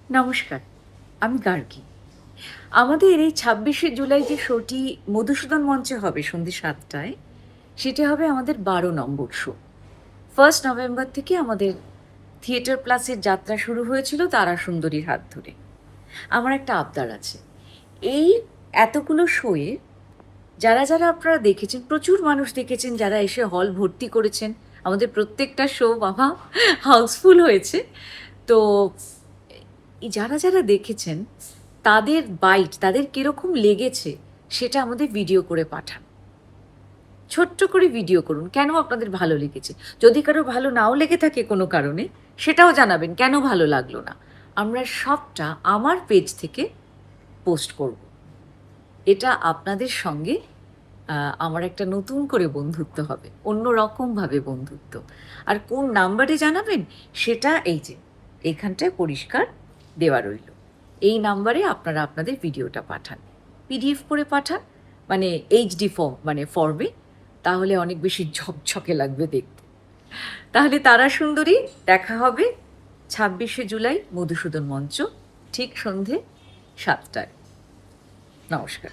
নমস্কার, আমি গার্গী। আমাদের এই ২৬শে জুলাই যে শোটি মধুসূদন মঞ্চে হবে সন্ধ্যে ৭টায়, সেটি হবে আমাদের ১২ নম্বর শো। 1 নভেম্বর থেকে আমাদের থিয়েটার প্লাসের যাত্রা শুরু হয়েছিল তারা সুন্দরীর হাত ধরে। আমার একটা আবদার আছে। এই এতগুলো শোয়ে যারা আপনারা দেখেছেন, প্রচুর মানুষ দেখেছেন যারা এসে হল ভর্তি করেছেন। আমাদের প্রত্যেকটা শো বাবা হাউসফুল হয়েছে। তো এই যারা দেখেছেন তাদের বাইট, তাদের কিরকম লেগেছে সেটা আমাদের ভিডিও করে পাঠান। ছোট্ট করে ভিডিও করুন, কেন আপনাদের ভালো লেগেছে। যদি কারো ভালো নাও লেগে থাকে কোনো কারণে, সেটাও জানাবেন কেন ভালো লাগলো না। আমরা সবটা আমার পেজ থেকে পোস্ট করব। এটা আপনাদের সঙ্গে আমার একটা নতুন করে বন্ধুত্ব হবে, অন্য রকমভাবে বন্ধুত্ব। আর কোন নাম্বারে জানাবেন সেটা এই যে এইখানটায় পরিষ্কার দেওয়া রইল। এই নাম্বারে আপনারা আপনাদের ভিডিওটা পাঠান, পিডিএফ করে পাঠান, মানে এইচডি ফর্ম, মানে ফর্মে, তাহলে অনেক বেশি ঝকঝকে লাগবে দেখতে। তাহলে তারা সুন্দরী দেখা হবে ২৬শে জুলাই মধুসূদন মঞ্চ, ঠিক সন্ধে ৭টায়। নমস্কার।